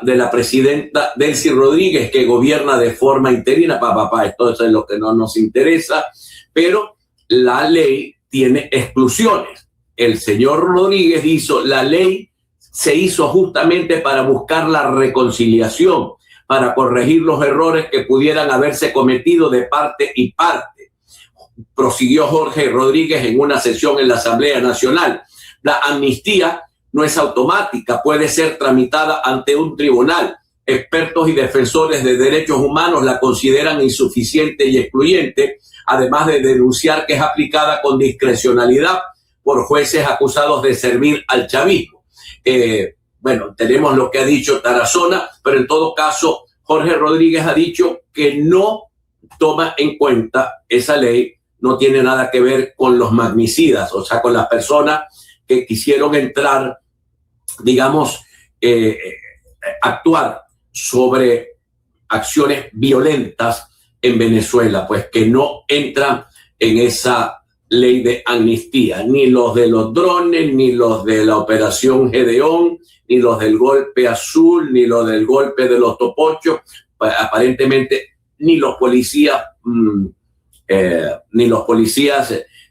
de la presidenta Delcy Rodríguez, que gobierna de forma interina. Esto es lo que no nos interesa, pero la ley tiene exclusiones. El señor Rodríguez la ley se hizo justamente para buscar la reconciliación, para corregir los errores que pudieran haberse cometido de parte y parte. Prosiguió Jorge Rodríguez en una sesión en la Asamblea Nacional. La amnistía no es automática, puede ser tramitada ante un tribunal. Expertos y defensores de derechos humanos la consideran insuficiente y excluyente, además de denunciar que es aplicada con discrecionalidad por jueces acusados de servir al chavismo. Tenemos lo que ha dicho Tarazona, pero en todo caso Jorge Rodríguez ha dicho que no toma en cuenta esa ley, no tiene nada que ver con los magnicidas, o sea, con las personas que quisieron entrar, digamos, actuar sobre acciones violentas en Venezuela, pues que no entran en esa ley de amnistía, ni los de los drones, ni los de la operación Gedeón, ni los del golpe azul, ni los del golpe de los topochos, aparentemente ni los policías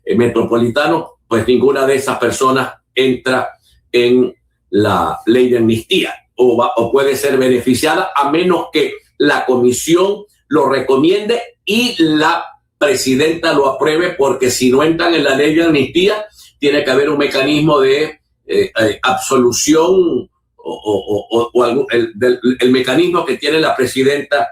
metropolitanos, pues ninguna de esas personas entra en la ley de amnistía o puede ser beneficiada, a menos que la comisión lo recomiende y la presidenta lo apruebe, porque si no entran en la ley de amnistía tiene que haber un mecanismo de absolución o el mecanismo que tiene la presidenta,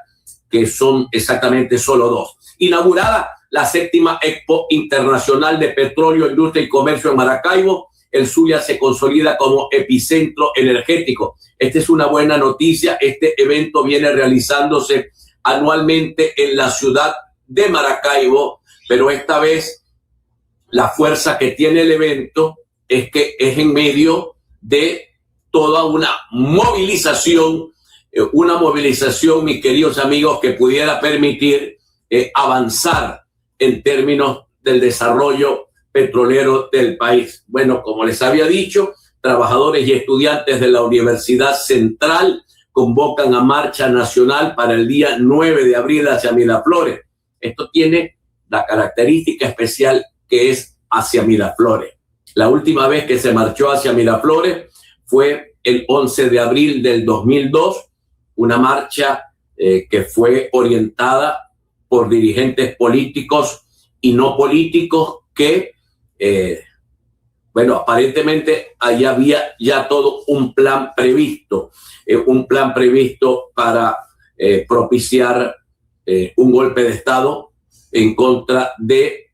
que son exactamente solo dos. Inaugurada la 7ª Expo Internacional de Petróleo, Industria y Comercio en Maracaibo, el Zulia se consolida como epicentro energético. Esta es una buena noticia. Este evento viene realizándose anualmente en la ciudad de Maracaibo, pero esta vez la fuerza que tiene el evento es que es en medio de toda una movilización, mis queridos amigos, que pudiera permitir avanzar en términos del desarrollo petrolero del país. Bueno, como les había dicho, trabajadores y estudiantes de la Universidad Central convocan a marcha nacional para el día 9 de abril hacia Miraflores. Esto tiene la característica especial que es hacia Miraflores. La última vez que se marchó hacia Miraflores fue el 11 de abril del 2002, una marcha que fue orientada por dirigentes políticos y no políticos que, aparentemente allá había ya todo un plan previsto para propiciar un golpe de Estado en contra de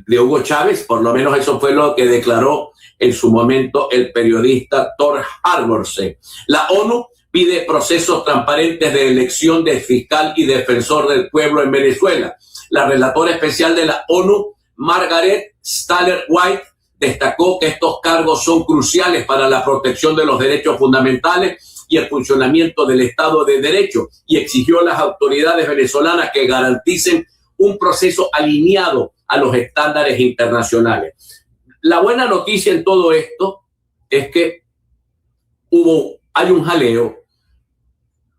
Hugo Chávez. Por lo menos eso fue lo que declaró en su momento el periodista Thor Harbordsen. La ONU pide procesos transparentes de elección del fiscal y defensor del pueblo en Venezuela. La relatora especial de la ONU, Margaret Staller White, destacó que estos cargos son cruciales para la protección de los derechos fundamentales y el funcionamiento del Estado de Derecho, y exigió a las autoridades venezolanas que garanticen un proceso alineado a los estándares internacionales. La buena noticia en todo esto es que hay un jaleo.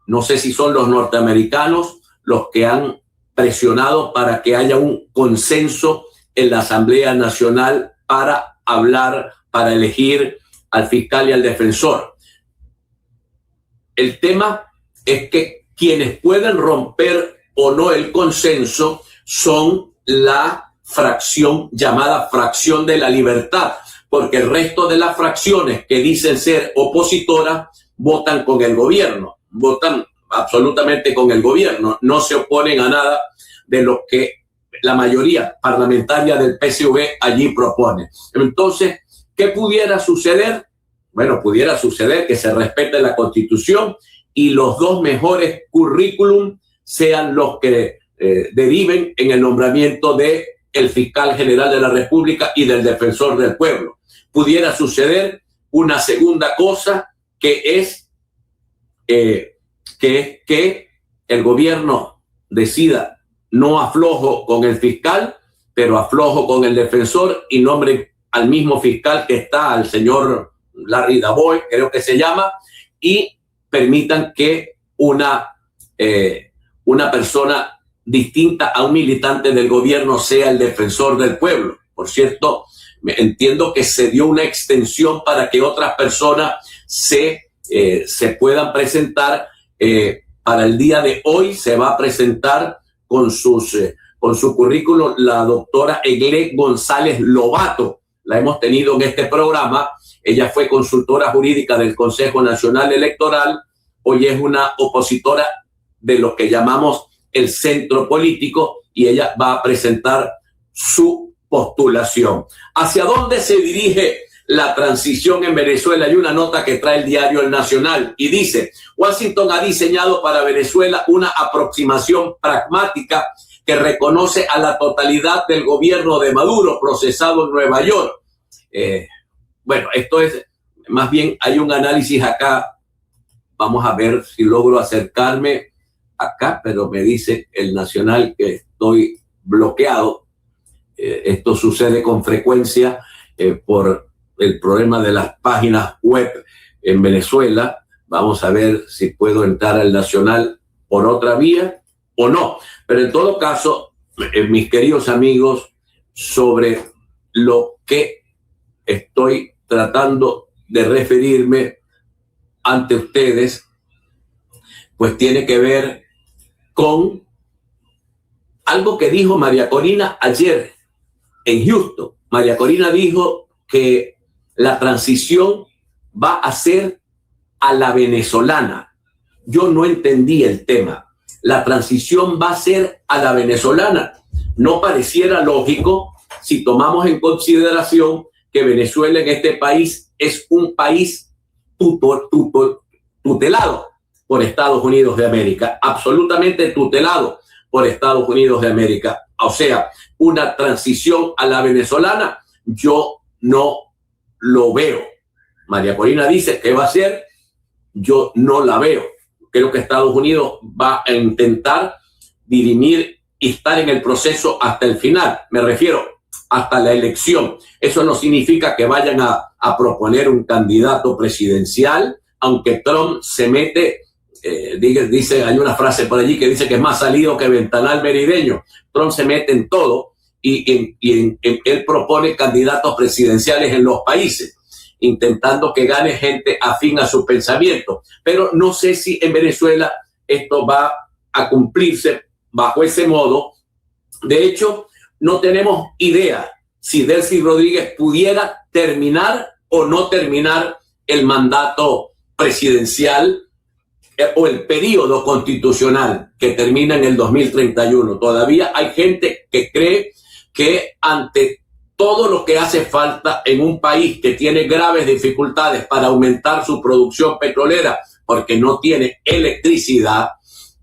No sé si son los norteamericanos los que han presionado para que haya un consenso en la Asamblea Nacional para hablar, para elegir al fiscal y al defensor. El tema es que quienes pueden romper o no el consenso son la fracción llamada fracción de la libertad, porque el resto de las fracciones que dicen ser opositoras votan con el gobierno, votan absolutamente con el gobierno, no se oponen a nada de lo que la mayoría parlamentaria del PSV allí propone. Entonces, ¿qué pudiera suceder? Bueno, pudiera suceder que se respete la Constitución y los dos mejores currículum sean los que deriven en el nombramiento de el fiscal general de la República y del defensor del pueblo. Pudiera suceder una segunda cosa, que es que el gobierno decida: no aflojo con el fiscal, pero aflojo con el defensor, y nombre al mismo fiscal que está, al señor Larry Daboy, creo que se llama, y permitan que una persona distinta a un militante del gobierno sea el defensor del pueblo. Por cierto, entiendo que se dio una extensión para que otras personas se puedan presentar. Para el día de hoy se va a presentar con su currículum la doctora Egle González Lobato. La hemos tenido en este programa. Ella fue consultora jurídica del Consejo Nacional Electoral. Hoy es una opositora de lo que llamamos el centro político y ella va a presentar su postulación. ¿Hacia dónde se dirige la transición en Venezuela? Hay una nota que trae el diario El Nacional y dice: Washington ha diseñado para Venezuela una aproximación pragmática que reconoce a la totalidad del gobierno de Maduro procesado en Nueva York. Bueno, esto es, más bien hay un análisis acá. Vamos a ver si logro acercarme acá, pero me dice El Nacional que estoy bloqueado. Esto sucede con frecuencia por el problema de las páginas web en Venezuela. Vamos a ver si puedo entrar al Nacional por otra vía o no. Pero en todo caso, mis queridos amigos, sobre lo que estoy tratando de referirme ante ustedes, pues tiene que ver con algo que dijo María Corina ayer en Houston. María Corina dijo que la transición va a ser a la venezolana. Yo no entendí el tema. La transición va a ser a la venezolana. No pareciera lógico si tomamos en consideración que Venezuela en este país es un país tutelado por Estados Unidos de América, absolutamente tutelado por Estados Unidos de América. O sea, una transición a la venezolana, yo no lo veo. María Corina dice que va a ser, yo no la veo. Creo que Estados Unidos va a intentar dirimir y estar en el proceso hasta el final. Me refiero hasta la elección. Eso no significa que vayan a proponer un candidato presidencial, aunque Trump se mete, dice, hay una frase por allí que dice que es más salido que ventanal merideño. Trump se mete en todo y él propone candidatos presidenciales en los países, intentando que gane gente afín a su pensamiento. Pero no sé si en Venezuela esto va a cumplirse bajo ese modo. De hecho, no tenemos idea si Delcy Rodríguez pudiera terminar o no terminar el mandato presidencial o el periodo constitucional que termina en el 2031. Todavía hay gente que cree que ante todo lo que hace falta en un país que tiene graves dificultades para aumentar su producción petrolera porque no tiene electricidad,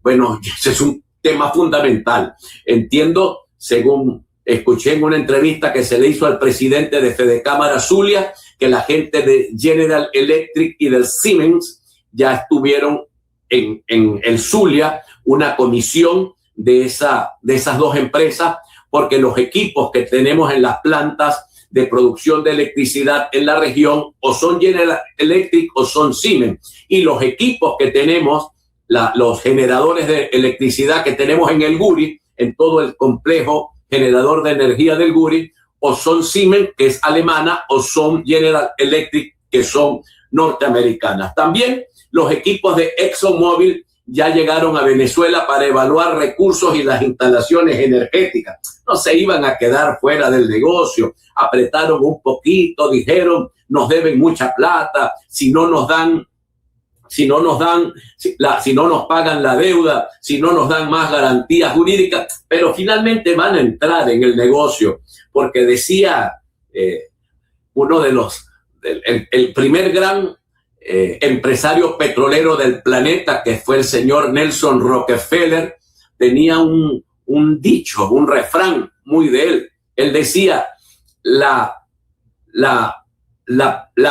bueno, ese es un tema fundamental. Entiendo, según escuché en una entrevista que se le hizo al presidente de Fedecámara Zulia, que la gente de General Electric y del Siemens ya estuvieron en el Zulia, una comisión de esas dos empresas, porque los equipos que tenemos en las plantas de producción de electricidad en la región o son General Electric o son Siemens, y los equipos que tenemos, los generadores de electricidad que tenemos en el Guri, en todo el complejo generador de energía del Guri, o son Siemens, que es alemana, o son General Electric, que son norteamericanas. También los equipos de ExxonMobil ya llegaron a Venezuela para evaluar recursos y las instalaciones energéticas. No se iban a quedar fuera del negocio. Apretaron un poquito, dijeron, nos deben mucha plata, si no nos pagan la deuda, si no nos dan más garantías jurídicas, pero finalmente van a entrar en el negocio, porque decía uno de el primer gran empresario petrolero del planeta, que fue el señor Nelson Rockefeller, tenía un dicho, un refrán muy de él. Él decía, la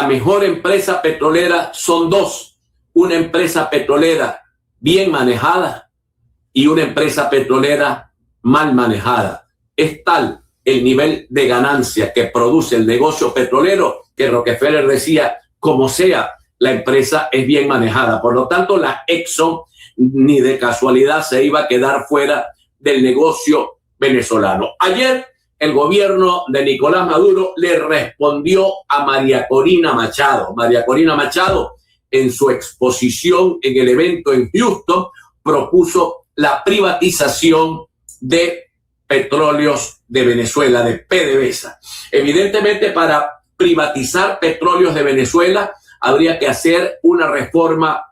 mejor empresa petrolera son dos: una empresa petrolera bien manejada y una empresa petrolera mal manejada. Es tal el nivel de ganancia que produce el negocio petrolero que Rockefeller decía, como sea la empresa es bien manejada. Por lo tanto, la Exxon ni de casualidad se iba a quedar fuera del negocio venezolano. Ayer el gobierno de Nicolás Maduro le respondió a María Corina Machado. María Corina Machado, en su exposición en el evento en Houston, propuso la privatización de Petróleos de Venezuela, de PDVSA. Evidentemente, para privatizar Petróleos de Venezuela habría que hacer una reforma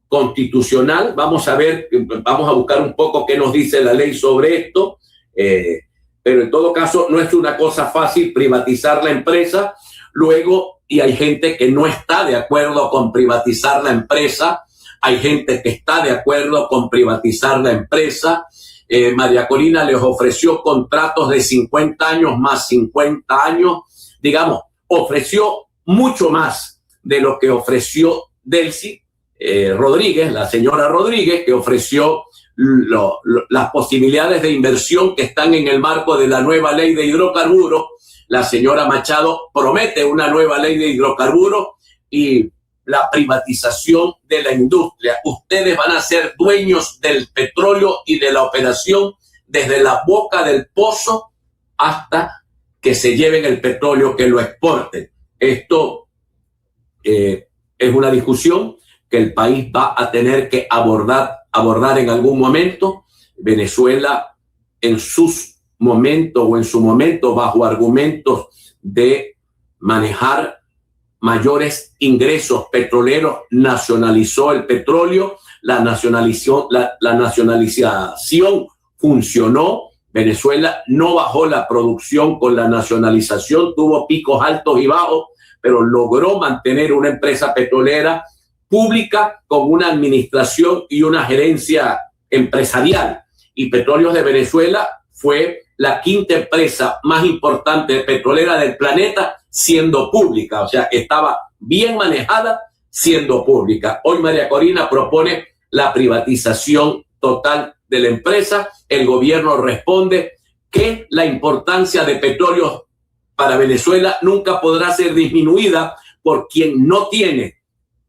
constitucional. Vamos a ver, vamos a buscar un poco qué nos dice la ley sobre esto, pero en todo caso no es una cosa fácil privatizar la empresa. Luego, y hay gente que no está de acuerdo con privatizar la empresa, hay gente que está de acuerdo con privatizar la empresa. María Corina les ofreció contratos de 50 años más 50 años, digamos, ofreció mucho más de lo que ofreció Delcy Rodríguez, la señora Rodríguez, que ofreció las posibilidades de inversión que están en el marco de la nueva ley de hidrocarburos. La señora Machado promete una nueva ley de hidrocarburos y la privatización de la industria. Ustedes van a ser dueños del petróleo y de la operación desde la boca del pozo hasta que se lleven el petróleo, que lo exporten. Esto es una discusión que el país va a tener que abordar en algún momento. Venezuela en sus momentos o en su momento, bajo argumentos de manejar mayores ingresos petroleros, nacionalizó el petróleo. La nacionalización funcionó. Venezuela no bajó la producción con la nacionalización, tuvo picos altos y bajos, pero logró mantener una empresa petrolera pública con una administración y una gerencia empresarial. Y Petróleos de Venezuela fue la quinta empresa más importante petrolera del planeta siendo pública, o sea, estaba bien manejada siendo pública. Hoy María Corina propone la privatización total de la empresa. El gobierno responde que la importancia de Petróleos para Venezuela nunca podrá ser disminuida por quien no tiene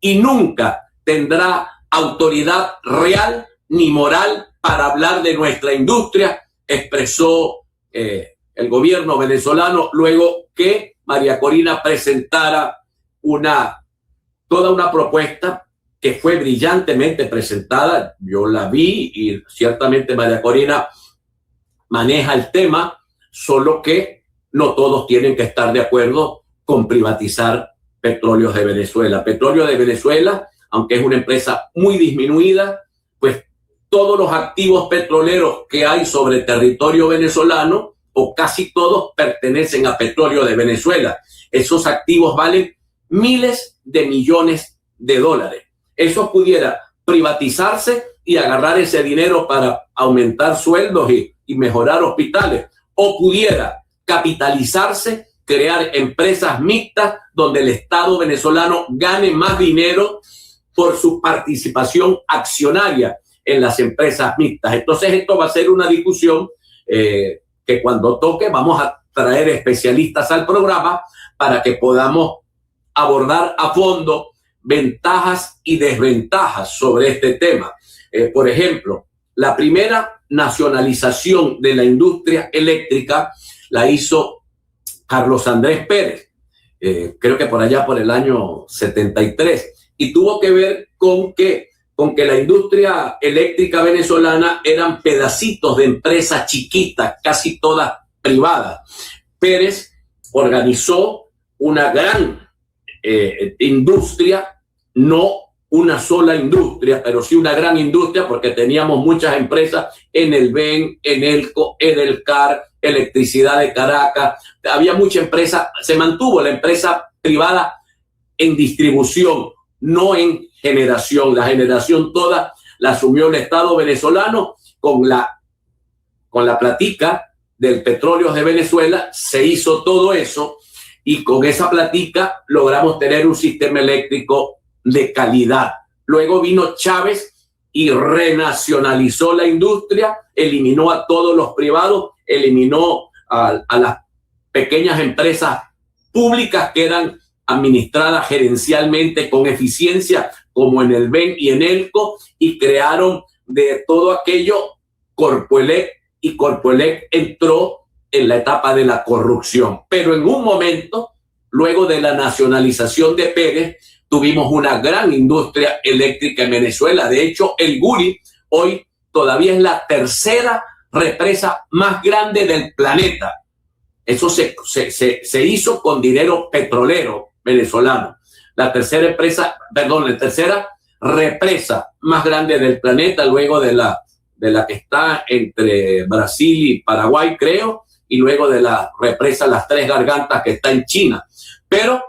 y nunca tendrá autoridad real ni moral para hablar de nuestra industria, expresó el gobierno venezolano luego que María Corina presentara toda una propuesta que fue brillantemente presentada. Yo la vi y ciertamente María Corina maneja el tema, solo que no todos tienen que estar de acuerdo con privatizar Petróleos de Venezuela. Petróleo de Venezuela, aunque es una empresa muy disminuida, pues todos los activos petroleros que hay sobre territorio venezolano, o casi todos, pertenecen a Petróleo de Venezuela. Esos activos valen miles de millones de dólares. Eso pudiera privatizarse y agarrar ese dinero para aumentar sueldos y mejorar hospitales, o pudiera capitalizarse, crear empresas mixtas donde el Estado venezolano gane más dinero por su participación accionaria en las empresas mixtas. Entonces esto va a ser una discusión que cuando toque vamos a traer especialistas al programa para que podamos abordar a fondo ventajas y desventajas sobre este tema. Por ejemplo, la primera nacionalización de la industria eléctrica la hizo Carlos Andrés Pérez, creo que por allá por el año 73, y tuvo que ver con que la industria eléctrica venezolana eran pedacitos de empresas chiquitas, casi todas privadas. Pérez organizó una gran industria, no una sola industria, pero sí una gran industria, porque teníamos muchas empresas en el BEN, Enelco, Edelcar, Electricidad de Caracas. Había mucha empresa, se mantuvo la empresa privada en distribución, no en generación. La generación toda la asumió el Estado venezolano con la platica del Petróleos de Venezuela. Se hizo todo eso y con esa platica logramos tener un sistema eléctrico de calidad. Luego vino Chávez y renacionalizó la industria, eliminó a todos los privados, eliminó a las pequeñas empresas públicas que eran administrada gerencialmente con eficiencia, como en el BEN y en ELCO, y crearon de todo aquello Corpoelec, y Corpoelec entró en la etapa de la corrupción. Pero en un momento, luego de la nacionalización de Pérez, tuvimos una gran industria eléctrica en Venezuela. De hecho, el Guri hoy todavía es la tercera represa más grande del planeta. Eso se hizo con dinero petrolero venezolano. La tercera represa más grande del planeta, luego de la que está entre Brasil y Paraguay, creo, y luego de la represa Las Tres Gargantas, que está en China. Pero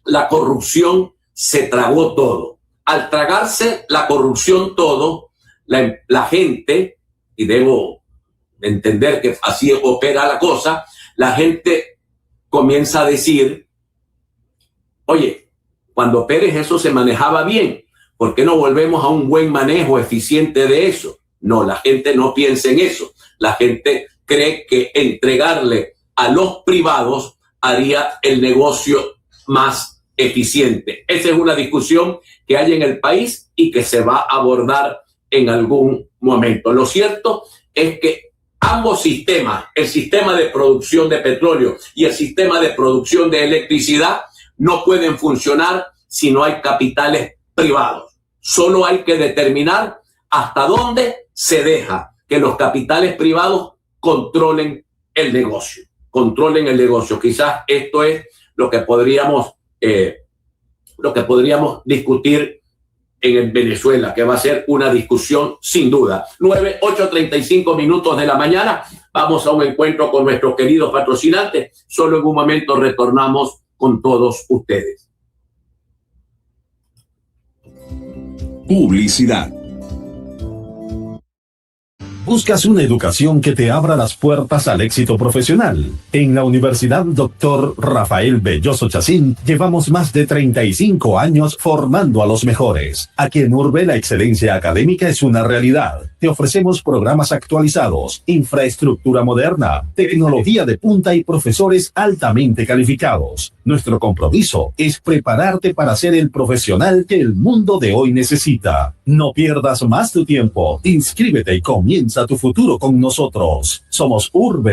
la corrupción se tragó todo. Al tragarse la corrupción todo, la gente, y debo entender que así opera la cosa, la gente comienza a decir, oye, cuando Pérez eso se manejaba bien, ¿por qué no volvemos a un buen manejo eficiente de eso? No, la gente no piensa en eso. La gente cree que entregarle a los privados haría el negocio más eficiente. Esa es una discusión que hay en el país y que se va a abordar en algún momento. Lo cierto es que ambos sistemas, el sistema de producción de petróleo y el sistema de producción de electricidad, no pueden funcionar si no hay capitales privados. Solo hay que determinar hasta dónde se deja que los capitales privados controlen el negocio. Quizás esto es lo que podríamos discutir en Venezuela, que va a ser una discusión sin duda. 8:35 minutos de la mañana. Vamos a un encuentro con nuestros queridos patrocinantes. Solo en un momento retornamos con todos ustedes. Publicidad. ¿Buscas una educación que te abra las puertas al éxito profesional? En la Universidad Dr. Rafael Belloso Chacín llevamos más de 35 años formando a los mejores. Aquí en Urbe la excelencia académica es una realidad. Te ofrecemos programas actualizados, infraestructura moderna, tecnología de punta y profesores altamente calificados. Nuestro compromiso es prepararte para ser el profesional que el mundo de hoy necesita. No pierdas más tu tiempo. Inscríbete y comienza tu futuro con nosotros. Somos Urbe.